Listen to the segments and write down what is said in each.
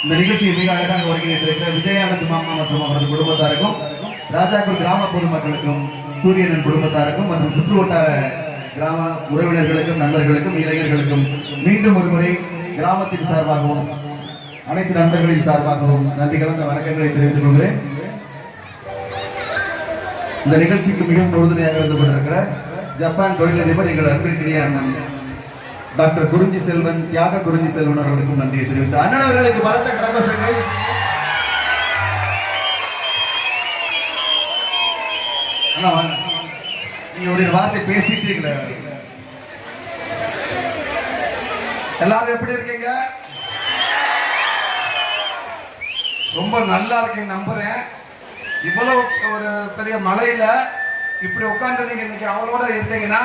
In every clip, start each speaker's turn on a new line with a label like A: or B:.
A: இந்த நிகழ்ச்சியை மிக அழகாக ஒருங்கிணைத்திருக்கிற விஜயானந்த் மாமா மற்றும் அவரது குடும்பத்தாருக்கும், ராஜாக்கூர் கிராம பொதுமக்களுக்கும், சூரியனின் குடும்பத்தாருக்கும் மற்றும் சுற்று வட்டார கிராம உறவினர்களுக்கும், நண்பர்களுக்கும், இளைஞர்களுக்கும் மீண்டும் ஒருமுறை கிராமத்தின் சார்பாகவும் அனைத்து நண்பர்களின் சார்பாகவும் நன்றி கலந்த வணக்கங்களை தெரிவித்துக் கொள்கிறேன். இந்த நிகழ்ச்சிக்கு மிகவும் உறுதுணையாக இருந்து கொண்டிருக்கிற ஜப்பான் தொழிலதிபர் எங்கள் அன்பிற்கிடையே அண்ணன் டாக்டர் குறிஞ்சி செல்வன், தியாக குறிஞ்சி செல்வன் அவர்களுக்கும் நன்றியை தெரிவித்து அண்ணன் அவர்களுக்கு பலத்த கரகோஷங்கள். நீங்க ஒரு வார்த்தை பேசிட்டீங்களே,
B: எல்லாரும் எப்படி இருக்கீங்க? ரொம்ப நல்லா இருக்கீங்க நம்புறேன். இவ்வளவு ஒரு பெரிய மலையில இப்படி உட்காந்து நீங்க இன்னைக்கு அவளோட இருக்கீங்கன்னா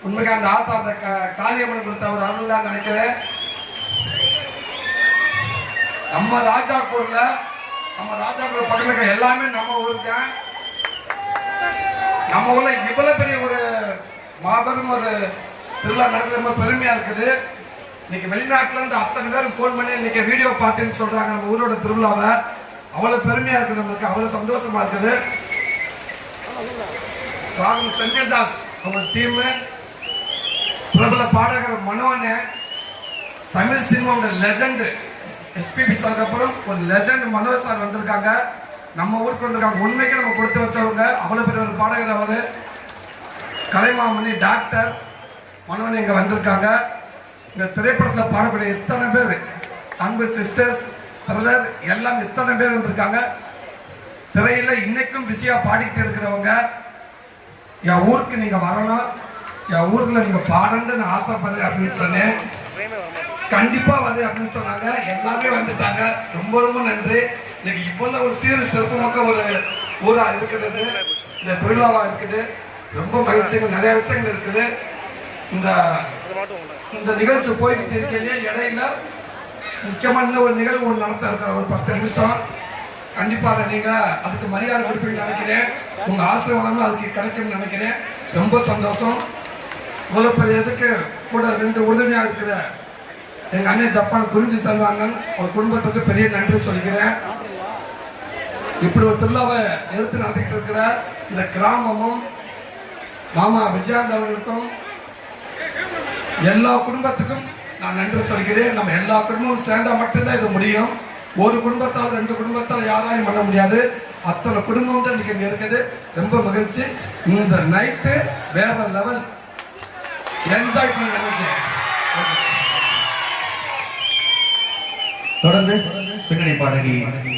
B: உண்மைக்கு அந்த ஆத்தா அந்த காளியம்மன் கொடுத்த ஒரு அருள் தான் நினைக்கிறேன். நம்ம ராஜாக்கூர் பக்கத்துல இருக்க எல்லாமே நம்ம ஊருக்கு. நம்ம ஊர்ல இவ்வளவு பெரிய ஒரு மாபெரும் ஒரு திருவிழா நடக்கிறது ரொம்ப பெருமையா இருக்குது. இன்னைக்கு வெளிநாட்டுல இருந்து அத்தனை பேரும் போன் பண்ணி இன்னைக்கு வீடியோ பார்த்தேன்னு சொல்றாங்க நம்ம ஊரோட திருவிழாவை. அவ்வளவு பெருமையா இருக்குது, நம்மளுக்கு அவ்வளவு சந்தோஷமா இருக்குது. செந்தில் தாஸ் அவங்க டீம், பிரபல பாடகர் மனோன்னு, தமிழ் சினிமாவோட லெஜண்ட் எஸ்பிபி சார், அப்புறம் ஒரு லெஜண்ட் மனோஜ் சார் வந்திருக்காங்க, நம்ம ஊருக்கு வந்திருக்காங்க. உண்மைக்கு நம்ம கொடுத்து வச்சவங்க. அவ்வளவு பெரிய ஒரு பாடகர் அவரு. கலைமாமணி டாக்டர் மனோன் இங்க வந்திருக்காங்க. இந்த திரைப்படத்தில் பாடக்கூடிய இத்தனை பேர், அன்பு சிஸ்டர்ஸ், பிரதர் எல்லாம் இத்தனை பேர் வந்திருக்காங்க. திரையில இன்னைக்கும் பிஸியா பாடிட்டு இருக்கிறவங்க, என் ஊருக்கு நீங்க வரணும், என் ஊர்ல நீங்க பாடன்னு நான் ஆசைப்படுறேன் அப்படின்னு சொன்னேன். கண்டிப்பா வருது அப்படின்னு சொன்னாங்க. எல்லாமே வந்துட்டாங்க. ரொம்ப ரொம்ப நன்றி. இன்னைக்கு இவ்வளவு ஒரு சீர் சிறப்புமிக்க ஒரு ஊரா இருக்கிறது, இந்த திருவிழாவா இருக்குது. ரொம்ப மகிழ்ச்சிகள், நிறைய விஷயங்கள் இருக்குது. இந்த நிகழ்ச்சி போய்கிட்டு இருக்கையிலேயே இடையில முக்கியமான ஒரு நிகழ்வு ஒன்று நடத்த இருக்கிற ஒரு 10 நிமிஷம். கண்டிப்பா அதை நீங்க அதுக்கு மரியாதை கொடுப்பீங்கன்னு நினைக்கிறேன். உங்க ஆசீர்வாதமும் அதுக்கு கிடைக்கும்னு நினைக்கிறேன். ரொம்ப சந்தோஷம். இவ்வளவு பெரிய இதுக்கு கூட 2 உறுதுணையா இருக்கிற எங்க அண்ணன் ஜப்பான் குறிஞ்சி செல்வாங்கன் ஒரு குடும்பத்துக்கு பெரிய நன்றி சொல்லிக்கிறேன். இப்படி ஒரு திருவிழாவை எடுத்து நடத்திக்கிட்டு இருக்கிற இந்த கிராமமும் மாமா விஜயாந்த் அவர்களுக்கும் எல்லா குடும்பத்துக்கும் நான் நன்றி சொல்கிறேன். நம்ம எல்லா குடும்பமும் சேர்ந்தா மட்டும்தான் இது முடியும். ஒரு குடும்பத்தால் 2 குடும்பத்தால் யாராலையும் பண்ண முடியாது. அத்தனை குடும்பம் தான் இன்னைக்கு இங்க இருக்குது. ரொம்ப மகிழ்ச்சி. இந்த நைட்டு வேற லெவல் என்ஜாய் பண்ண நினைக்கிறேன்.
A: தொடர்ந்து பின்னணி பாடகி